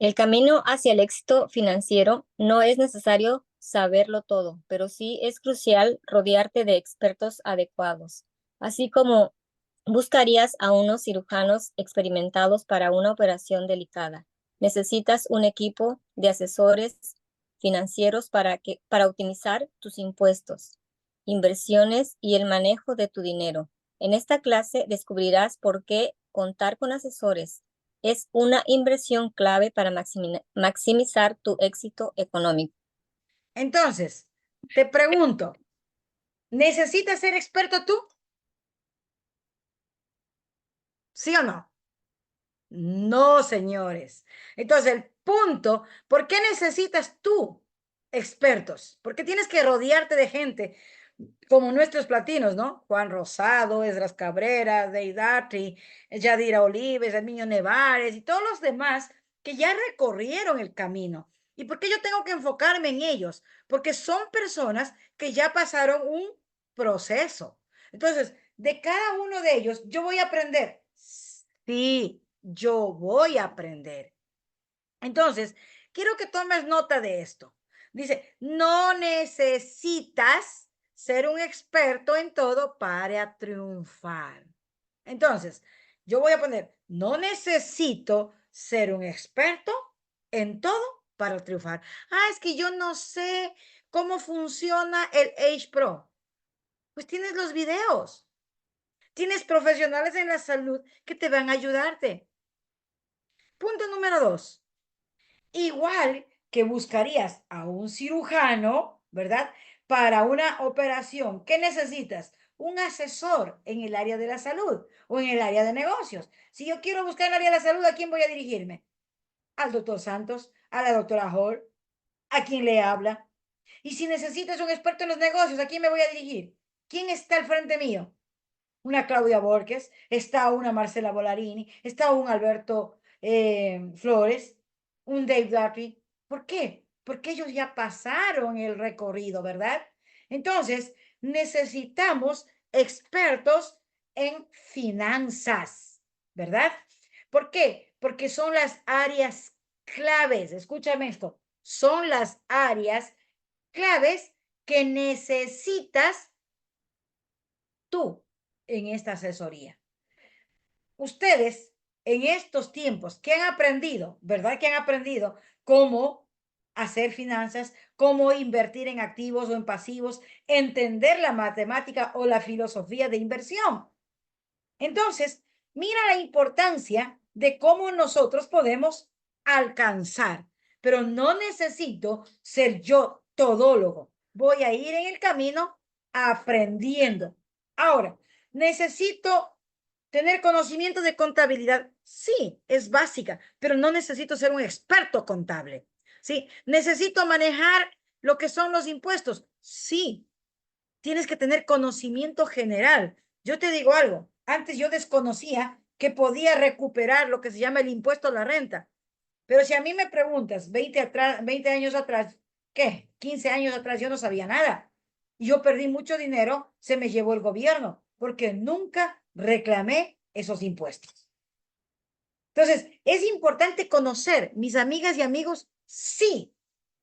El camino hacia el éxito financiero no es necesario saberlo todo, pero sí es crucial rodearte de expertos adecuados, así como buscarías a unos cirujanos experimentados para una operación delicada. Necesitas un equipo de asesores financieros para optimizar tus impuestos, inversiones y el manejo de tu dinero. En esta clase descubrirás por qué contar con asesores es una inversión clave para maximizar tu éxito económico. Entonces, te pregunto, ¿necesitas ser experto tú? ¿Sí o no? No, señores. Entonces, el punto, ¿por qué necesitas tú expertos? Porque tienes que rodearte de gente como nuestros platinos, ¿no? Juan Rosado, Esdras Cabrera, Deidati, Yadira Olives, Herminio Nevares y todos los demás que ya recorrieron el camino. ¿Y por qué yo tengo que enfocarme en ellos? Porque son personas que ya pasaron un proceso. Entonces, de cada uno de ellos, yo voy a aprender. Sí, yo voy a aprender. Entonces, quiero que tomes nota de esto. Dice, no necesitas ser un experto en todo para triunfar. Entonces, yo voy a poner, no necesito ser un experto en todo para triunfar. Ah, es que yo no sé cómo funciona el Age Pro. Pues tienes los videos. Tienes profesionales en la salud que te van a ayudarte. Punto número 2. Igual que buscarías a un cirujano, ¿verdad? Para una operación. ¿Qué necesitas? Un asesor en el área de la salud o en el área de negocios. Si yo quiero buscar en el área de la salud, ¿a quién voy a dirigirme? Al doctor Santos, a la doctora Hall, a quién le habla. Y si necesitas un experto en los negocios, ¿a quién me voy a dirigir? ¿Quién está al frente mío? Una Claudia Borges, está una Marcela Volarini, está un Alberto Flores, un Dave Darby. ¿Por qué? Porque ellos ya pasaron el recorrido, ¿verdad? Entonces, necesitamos expertos en finanzas, ¿verdad? ¿Por qué? Porque son las áreas claves, escúchame esto, son las áreas claves que necesitas tú en esta asesoría. Ustedes en estos tiempos, ¿qué han aprendido? ¿Verdad que han aprendido cómo hacer finanzas, cómo invertir en activos o en pasivos, entender la matemática o la filosofía de inversión? Entonces, mira la importancia de cómo nosotros podemos alcanzar, pero no necesito ser yo todólogo. Voy a ir en el camino aprendiendo. Ahora, necesito tener conocimiento de contabilidad. Sí, es básica, pero no necesito ser un experto contable. Sí, necesito manejar lo que son los impuestos. Sí, tienes que tener conocimiento general. Yo te digo algo, antes yo desconocía que podía recuperar lo que se llama el impuesto a la renta. Pero si a mí me preguntas 20 años atrás, ¿qué? 15 años atrás yo no sabía nada. Y yo perdí mucho dinero, se me llevó el gobierno, porque nunca reclamé esos impuestos. Entonces, es importante conocer, mis amigas y amigos, sí.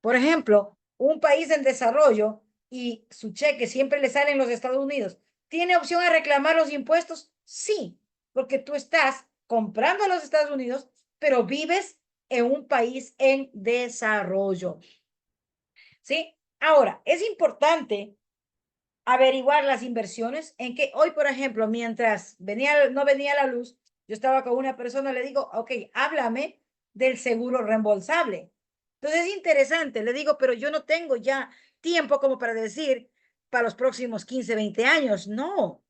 Por ejemplo, un país en desarrollo y su cheque siempre le sale en los Estados Unidos, ¿tiene opción a reclamar los impuestos? Sí, porque tú estás comprando a los Estados Unidos, pero vives en un país en desarrollo. ¿Sí? Ahora, es importante averiguar las inversiones en que hoy, por ejemplo, mientras no venía la luz, yo estaba con una persona, le digo, ok, háblame del seguro reembolsable. Entonces es interesante, le digo, pero yo no tengo ya tiempo como para decir para los próximos 15, 20 años. No,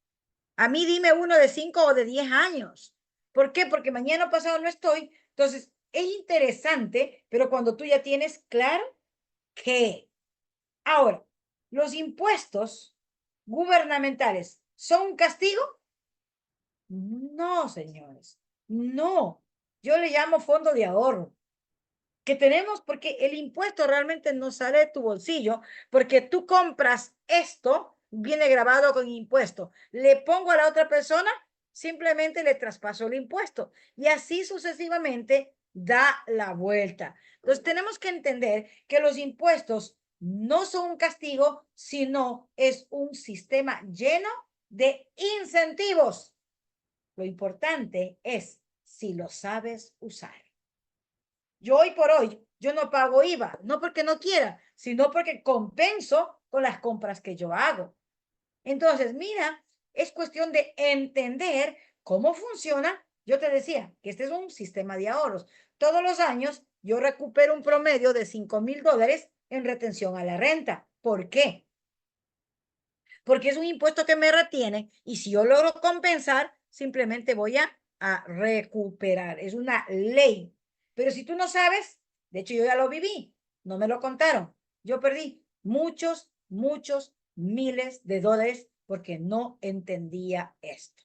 a mí dime uno de 5 o de 10 años. ¿Por qué? Porque mañana pasado no estoy. Entonces es interesante, pero cuando tú ya tienes claro que ahora, los impuestos gubernamentales son un castigo. No, señores, no. Yo le llamo fondo de ahorro, que tenemos porque el impuesto realmente no sale de tu bolsillo, porque tú compras esto, viene grabado con impuesto. Le pongo a la otra persona, simplemente le traspaso el impuesto. Y así sucesivamente da la vuelta. Entonces tenemos que entender que los impuestos no son un castigo, sino es un sistema lleno de incentivos. Lo importante es si lo sabes usar. Yo hoy por hoy, yo no pago IVA, no porque no quiera, sino porque compenso con las compras que yo hago. Entonces, mira, es cuestión de entender cómo funciona. Yo te decía que este es un sistema de ahorros. Todos los años yo recupero un promedio de $5,000 en retención a la renta. ¿Por qué? Porque es un impuesto que me retiene y si yo logro compensar, simplemente voy a recuperar. Es una ley. Pero si tú no sabes, de hecho yo ya lo viví, no me lo contaron. Yo perdí muchos miles de dólares porque no entendía esto.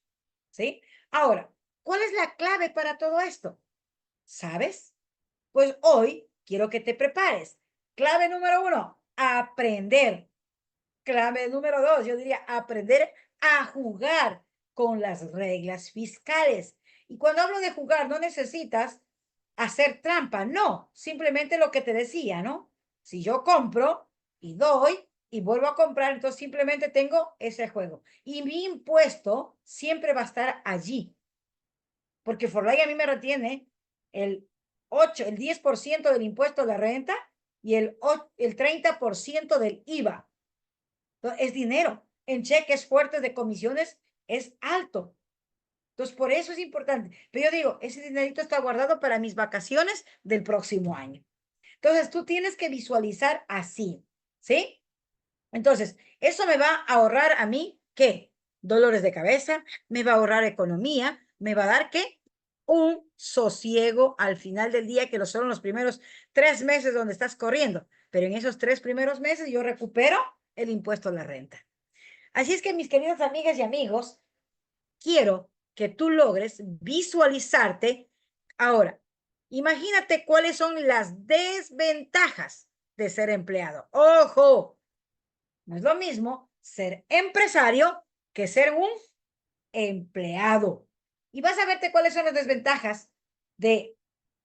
¿Sí? Ahora, ¿cuál es la clave para todo esto? ¿Sabes? Pues hoy quiero que te prepares. Clave número 1, aprender. Clave número 2, yo diría aprender a jugar con las reglas fiscales. Y cuando hablo de jugar, no necesitas hacer trampa, no, simplemente lo que te decía, ¿no? Si yo compro y doy y vuelvo a comprar, entonces simplemente tengo ese juego. Y mi impuesto siempre va a estar allí, porque Forlay a mí me retiene el 10% del impuesto de la renta y el 30% del IVA. Entonces, es dinero. En cheques fuertes de comisiones es alto. Entonces, por eso es importante. Pero yo digo, ese dinerito está guardado para mis vacaciones del próximo año. Entonces, tú tienes que visualizar así, ¿sí? Entonces, eso me va a ahorrar a mí, ¿qué? Dolores de cabeza, me va a ahorrar economía, me va a dar, ¿qué? Un sosiego al final del día, que son los primeros 3 meses donde estás corriendo. Pero en esos 3 primeros meses yo recupero el impuesto a la renta. Así es que, mis queridas amigas y amigos, quiero que tú logres visualizarte. Ahora, imagínate cuáles son las desventajas de ser empleado. Ojo, no es lo mismo ser empresario que ser un empleado. Y vas a verte cuáles son las desventajas de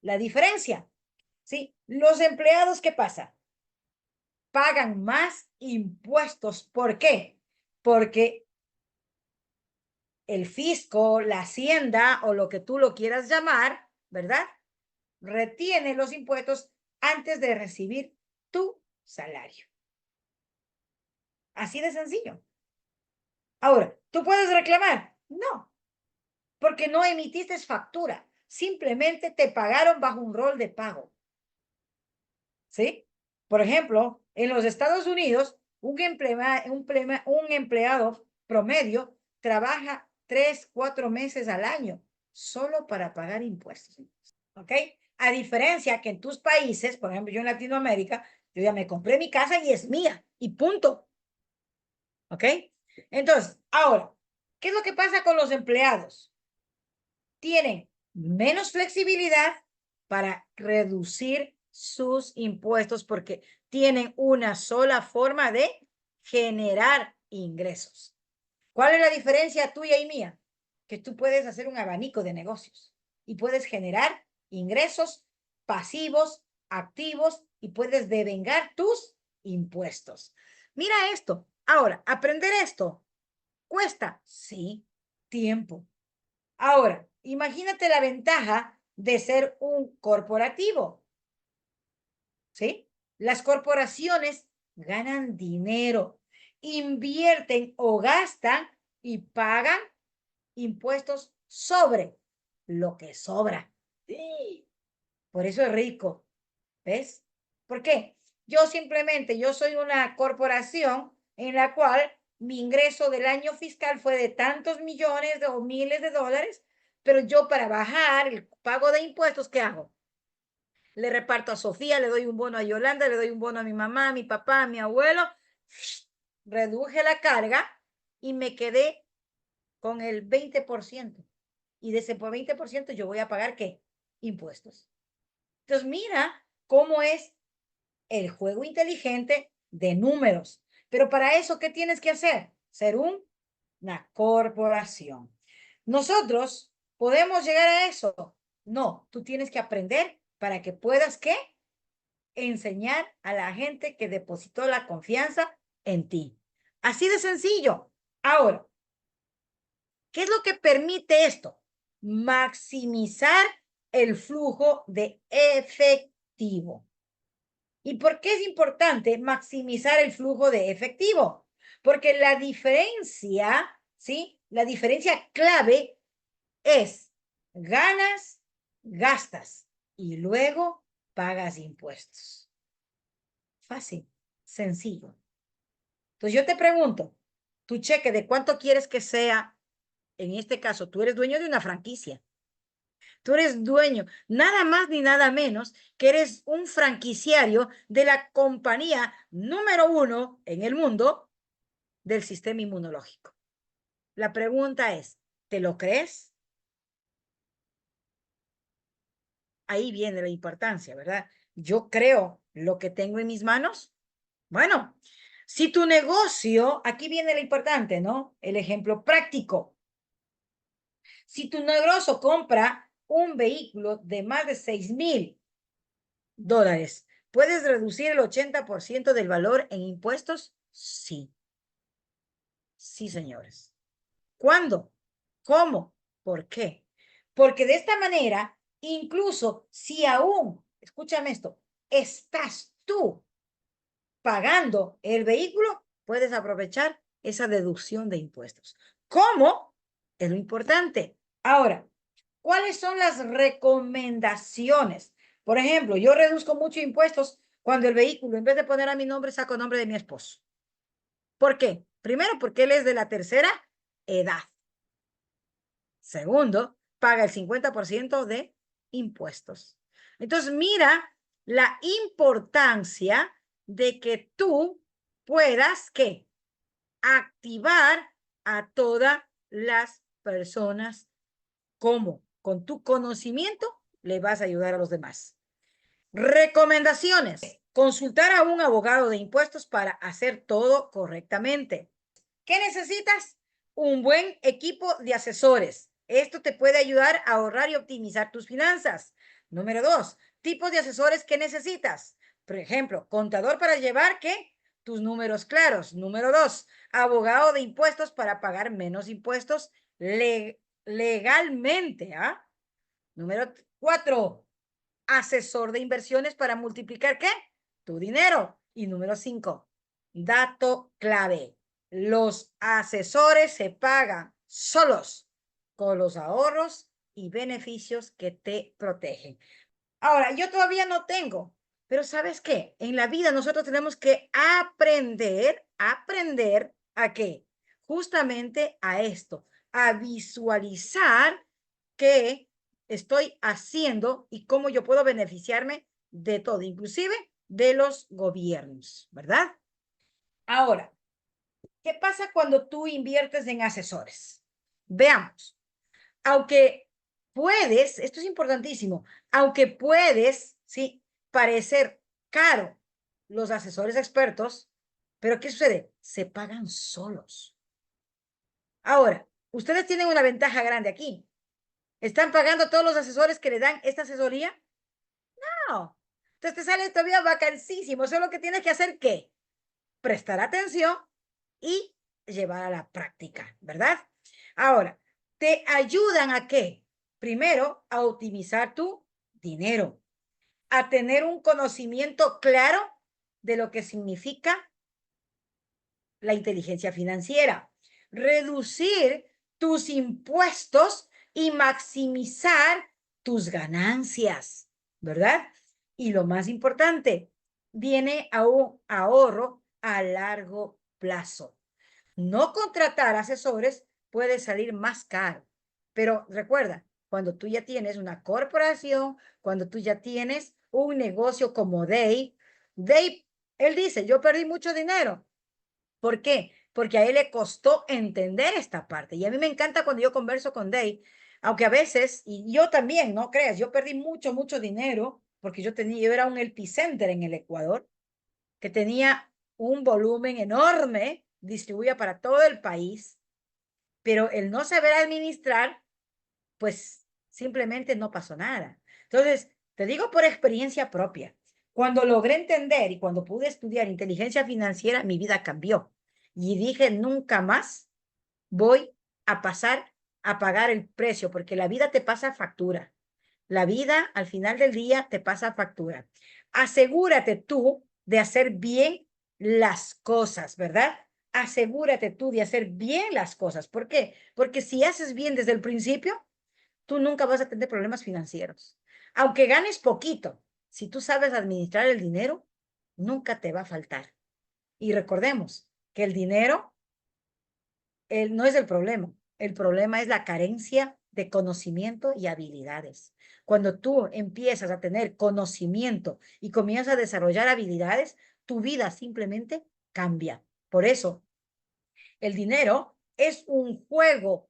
la diferencia. ¿Sí? Los empleados, ¿qué pasa? Pagan más impuestos. ¿Por qué? Porque el fisco, la hacienda o lo que tú lo quieras llamar, ¿verdad? Retiene los impuestos antes de recibir tu salario. Así de sencillo. Ahora, ¿tú puedes reclamar? No, porque no emitiste factura. Simplemente te pagaron bajo un rol de pago. ¿Sí? Por ejemplo, en los Estados Unidos, un empleado promedio trabaja 3, 4 meses al año solo para pagar impuestos. ¿Ok? A diferencia que en tus países, por ejemplo, yo en Latinoamérica, yo ya me compré mi casa y es mía y punto. ¿Ok? Entonces, ahora, ¿qué es lo que pasa con los empleados? Tienen menos flexibilidad para reducir sus impuestos porque tienen una sola forma de generar ingresos. ¿Cuál es la diferencia tuya y mía? Que tú puedes hacer un abanico de negocios y puedes generar ingresos pasivos, activos y puedes devengar tus impuestos. Mira esto. Ahora, aprender esto cuesta, sí, tiempo. Ahora, imagínate la ventaja de ser un corporativo, ¿sí? Las corporaciones ganan dinero, invierten o gastan y pagan impuestos sobre lo que sobra. Sí. Por eso es rico, ¿ves? ¿Por qué? Yo soy una corporación en la cual mi ingreso del año fiscal fue de tantos millones o miles de dólares, pero yo para bajar el pago de impuestos, ¿qué hago? Le reparto a Sofía, le doy un bono a Yolanda, le doy un bono a mi mamá, a mi papá, a mi abuelo. Reduje la carga y me quedé con el 20%. Y de ese 20% yo voy a pagar, ¿qué? Impuestos. Entonces, mira cómo es el juego inteligente de números. Pero para eso, ¿qué tienes que hacer? Ser una corporación. ¿Nosotros podemos llegar a eso? No, tú tienes que aprender para que puedas, ¿qué? Enseñar a la gente que depositó la confianza en ti. Así de sencillo. Ahora, ¿qué es lo que permite esto? Maximizar el flujo de efectivo. ¿Y por qué es importante maximizar el flujo de efectivo? Porque la diferencia, ¿sí? La diferencia clave es ganas, gastas y luego pagas impuestos. Fácil, sencillo. Entonces yo te pregunto, tu cheque de cuánto quieres que sea, en este caso, tú eres dueño de una franquicia. Tú eres dueño, nada más ni nada menos que eres un franquiciario de la compañía número 1 en el mundo del sistema inmunológico. La pregunta es, ¿te lo crees? Ahí viene la importancia, ¿verdad? Yo creo lo que tengo en mis manos. Bueno, si tu negocio, aquí viene lo importante, ¿no? El ejemplo práctico. Si tu negocio compra un vehículo de más de $6,000, ¿puedes reducir el 80% del valor en impuestos? Sí. Sí, señores. ¿Cuándo? ¿Cómo? ¿Por qué? Porque de esta manera, incluso si aún, escúchame esto, estás tú pagando el vehículo, puedes aprovechar esa deducción de impuestos. ¿Cómo? Es lo importante. Ahora, ¿cuáles son las recomendaciones? Por ejemplo, yo reduzco mucho impuestos cuando el vehículo, en vez de poner a mi nombre, saco nombre de mi esposo. ¿Por qué? Primero, porque él es de la tercera edad. Segundo, paga el 50% de impuestos. Entonces, mira la importancia de que tú puedas, ¿qué? Activar a todas las personas. ¿Cómo? Con tu conocimiento le vas a ayudar a los demás. Recomendaciones. Consultar a un abogado de impuestos para hacer todo correctamente. ¿Qué necesitas? Un buen equipo de asesores. Esto te puede ayudar a ahorrar y optimizar tus finanzas. Número 2, tipos de asesores que necesitas. Por ejemplo, contador para llevar, ¿qué? Tus números claros. Número 2, abogado de impuestos para pagar menos impuestos legalmente. ¿Ah? Número 4, asesor de inversiones para multiplicar, ¿qué? Tu dinero. Y número 5, dato clave. Los asesores se pagan solos con los ahorros y beneficios que te protegen. Ahora, yo todavía no tengo, pero ¿sabes qué? En la vida nosotros tenemos que aprender a qué? Justamente a esto, a visualizar qué estoy haciendo y cómo yo puedo beneficiarme de todo, inclusive de los gobiernos, ¿verdad? Ahora, ¿qué pasa cuando tú inviertes en asesores? Veamos, aunque puedes, esto es importantísimo, aunque puedes, sí, parecer caro los asesores expertos, pero ¿qué sucede? Se pagan solos. Ahora, ustedes tienen una ventaja grande aquí. ¿Están pagando todos los asesores que le dan esta asesoría? No. Entonces te sale todavía vacancísimo. Solo que tienes que hacer, ¿qué? Prestar atención y llevar a la práctica, ¿verdad? Ahora, ¿te ayudan a qué? Primero, a optimizar tu dinero, a tener un conocimiento claro de lo que significa la inteligencia financiera, reducir tus impuestos y maximizar tus ganancias, ¿verdad? Y lo más importante, viene a un ahorro a largo plazo. No contratar asesores puede salir más caro, pero recuerda, cuando tú ya tienes una corporación, cuando tú ya tienes un negocio como Dave, él dice, yo perdí mucho dinero. ¿Por qué? Porque a él le costó entender esta parte. Y a mí me encanta cuando yo converso con Dave, aunque a veces, y yo también, no creas, yo perdí mucho dinero porque yo era un epicenter en el Ecuador, que tenía un volumen enorme, distribuía para todo el país, pero el no saber administrar, pues simplemente no pasó nada. Entonces, Te digo por experiencia propia. Cuando logré entender y cuando pude estudiar inteligencia financiera, mi vida cambió. Y dije, nunca más voy a pasar a pagar el precio, porque la vida te pasa factura. La vida al final del día te pasa factura. Asegúrate tú de hacer bien las cosas, ¿verdad? Asegúrate tú de hacer bien las cosas. ¿Por qué? Porque si haces bien desde el principio, tú nunca vas a tener problemas financieros. Aunque ganes poquito, si tú sabes administrar el dinero, nunca te va a faltar. Y recordemos que el dinero no es el problema es la carencia de conocimiento y habilidades. Cuando tú empiezas a tener conocimiento y comienzas a desarrollar habilidades, tu vida simplemente cambia. Por eso, el dinero es un juego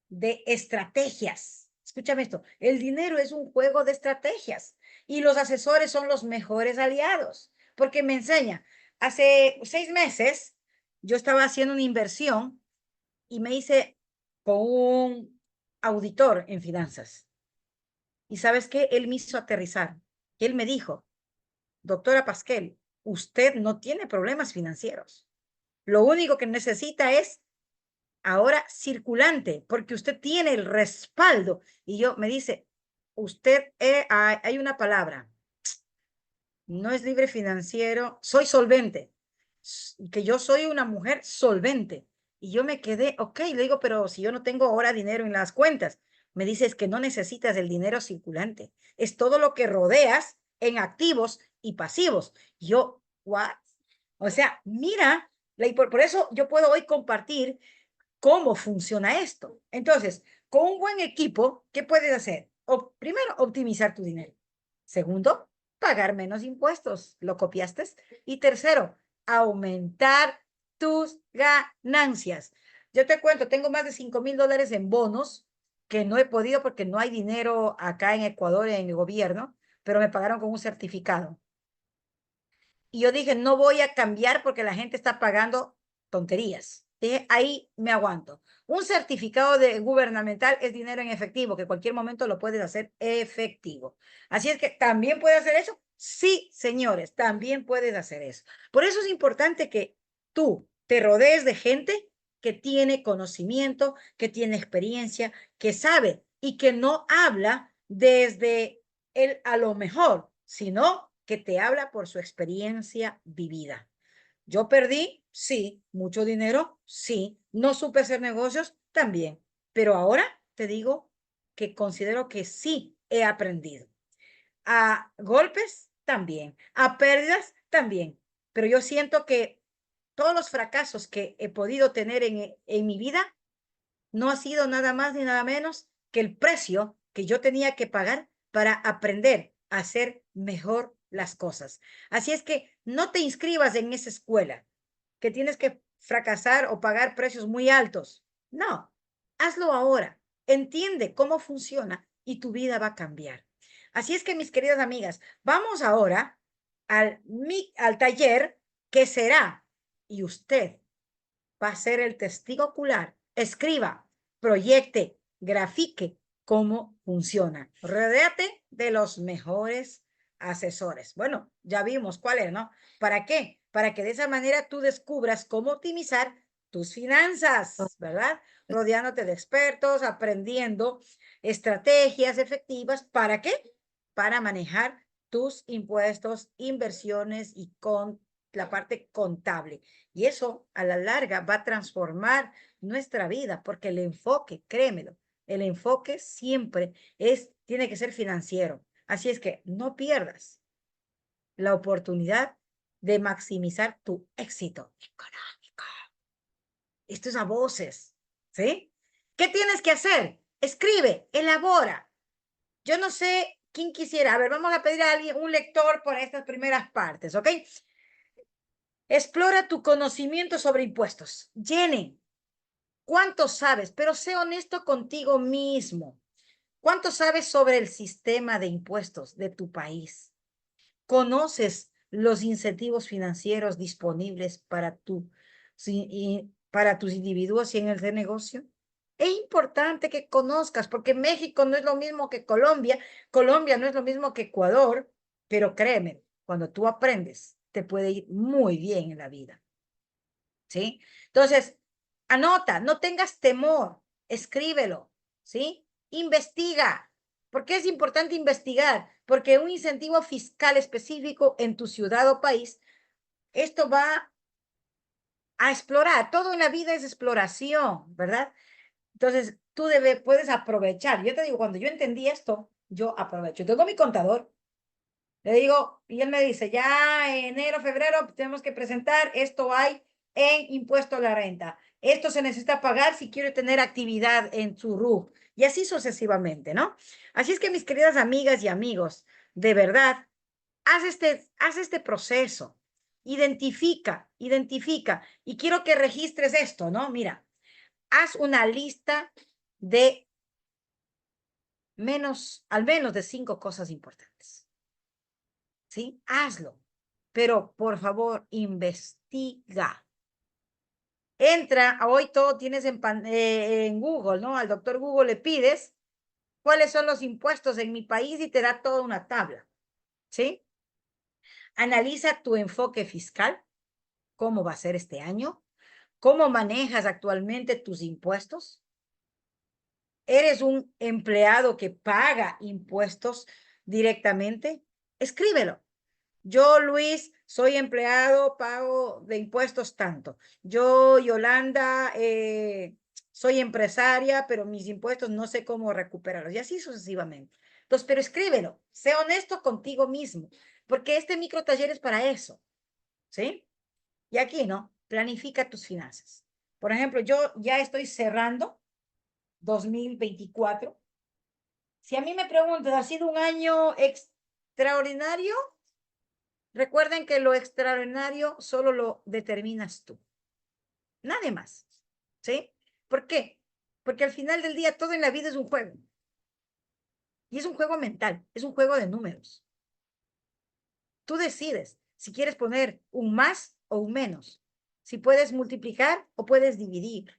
de estrategias. Escúchame esto, el dinero es un juego de estrategias y los asesores son los mejores aliados porque me enseña. Hace 6 meses yo estaba haciendo una inversión y me hice con un auditor en finanzas. ¿Y sabes qué? Él me hizo aterrizar. Él me dijo, doctora Pasquel, usted no tiene problemas financieros. Lo único que necesita es ahora circulante, porque usted tiene el respaldo. Y yo me dice, usted, hay una palabra, no es libre financiero, soy solvente, que yo soy una mujer solvente. Y yo me quedé, ok, le digo, pero si yo no tengo ahora dinero en las cuentas, me dice, es que no necesitas el dinero circulante, es todo lo que rodeas en activos y pasivos. Yo, what? O sea, mira, por eso yo puedo hoy compartir cómo funciona esto. Entonces, con un buen equipo, ¿qué puedes hacer? Primero, optimizar tu dinero. Segundo, pagar menos impuestos. ¿Lo copiaste? Y tercero, aumentar tus ganancias. Yo te cuento, tengo más de $5,000 en bonos que no he podido porque no hay dinero acá en Ecuador en el gobierno, pero me pagaron con un certificado. Y yo dije, no voy a cambiar porque la gente está pagando tonterías. Dije, ahí me aguanto. Un certificado gubernamental es dinero en efectivo, que en cualquier momento lo puedes hacer efectivo. Así es que, ¿también puedes hacer eso? Sí, señores, también puedes hacer eso. Por eso es importante que tú te rodees de gente que tiene conocimiento, que tiene experiencia, que sabe y que no habla desde el a lo mejor, sino que te habla por su experiencia vivida. Yo perdí, sí, mucho dinero, sí, no supe hacer negocios, también, pero ahora te digo que considero que sí he aprendido. A golpes, también, a pérdidas, también, pero yo siento que todos los fracasos que he podido tener en mi vida no ha sido nada más ni nada menos que el precio que yo tenía que pagar para aprender a hacer mejor las cosas. Así es que no te inscribas en esa escuela que tienes que fracasar o pagar precios muy altos. No, hazlo ahora. Entiende cómo funciona y tu vida va a cambiar. Así es que, mis queridas amigas, vamos ahora al taller que será, y usted va a ser el testigo ocular. Escriba, proyecte, grafique cómo funciona. Rodéate de los mejores asesores. Bueno, ya vimos cuál es, ¿no? ¿Para qué? Para que de esa manera tú descubras cómo optimizar tus finanzas, ¿verdad? Rodeándote de expertos, aprendiendo estrategias efectivas. ¿Para qué? Para manejar tus impuestos, inversiones y con la parte contable. Y eso a la larga va a transformar nuestra vida, porque el enfoque, créemelo, el enfoque siempre tiene que ser financiero. Así es que no pierdas la oportunidad de maximizar tu éxito económico. Esto es a voces, ¿sí? ¿Qué tienes que hacer? Escribe, elabora. Yo no sé quién quisiera. A ver, vamos a pedir a alguien, un lector por estas primeras partes, ¿ok? Explora tu conocimiento sobre impuestos. Jenny, ¿cuánto sabes? Pero sé honesto contigo mismo. ¿Cuánto sabes sobre el sistema de impuestos de tu país? ¿Conoces los incentivos financieros disponibles para tus individuos y en el de negocio? Es importante que conozcas, porque México no es lo mismo que Colombia, Colombia no es lo mismo que Ecuador, pero créeme, cuando tú aprendes, te puede ir muy bien en la vida, ¿sí? Entonces, anota, no tengas temor, escríbelo, ¿sí? Investiga. ¿Por qué es importante investigar? Porque un incentivo fiscal específico en tu ciudad o país, esto va a explorar. Todo en la vida es exploración, ¿verdad? Entonces, puedes aprovechar. Yo te digo, cuando yo entendí esto, yo aprovecho. Tengo mi contador, le digo, y él me dice, ya enero, febrero, tenemos que presentar, esto hay en impuesto a la renta. Esto se necesita pagar si quiere tener actividad en su RUF. Y así sucesivamente, ¿no? Así es que mis queridas amigas y amigos, de verdad, haz este proceso. Identifica. Y quiero que registres esto, ¿no? Mira, haz una lista de al menos de 5 cosas importantes. ¿Sí? Hazlo. Pero, por favor, investiga. Entra, hoy todo tienes en Google, ¿no? Al doctor Google le pides cuáles son los impuestos en mi país y te da toda una tabla, ¿sí? Analiza tu enfoque fiscal, cómo va a ser este año, cómo manejas actualmente tus impuestos. ¿Eres un empleado que paga impuestos directamente? Escríbelo. Yo, Luis, soy empleado, pago de impuestos tanto. Yo, Yolanda, soy empresaria, pero mis impuestos no sé cómo recuperarlos. Y así sucesivamente. Entonces, pero escríbelo. Sé honesto contigo mismo, porque este micro taller es para eso. ¿Sí? Y aquí, ¿no? Planifica tus finanzas. Por ejemplo, yo ya estoy cerrando 2024. Si a mí me preguntas, ¿ha sido un año extraordinario? Recuerden que lo extraordinario solo lo determinas tú, nadie más, ¿sí? ¿Por qué? Porque al final del día todo en la vida es un juego. Y es un juego mental, es un juego de números. Tú decides si quieres poner un más o un menos, si puedes multiplicar o puedes dividir.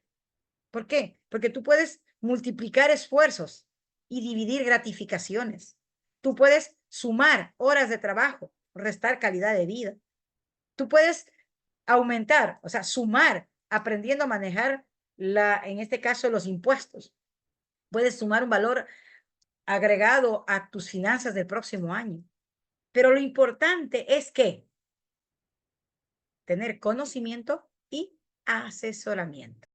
¿Por qué? Porque tú puedes multiplicar esfuerzos y dividir gratificaciones. Tú puedes sumar horas de trabajo, restar calidad de vida. Tú puedes aumentar, o sea, sumar, aprendiendo a manejar en este caso, los impuestos. Puedes sumar un valor agregado a tus finanzas del próximo año. Pero lo importante es que tener conocimiento y asesoramiento.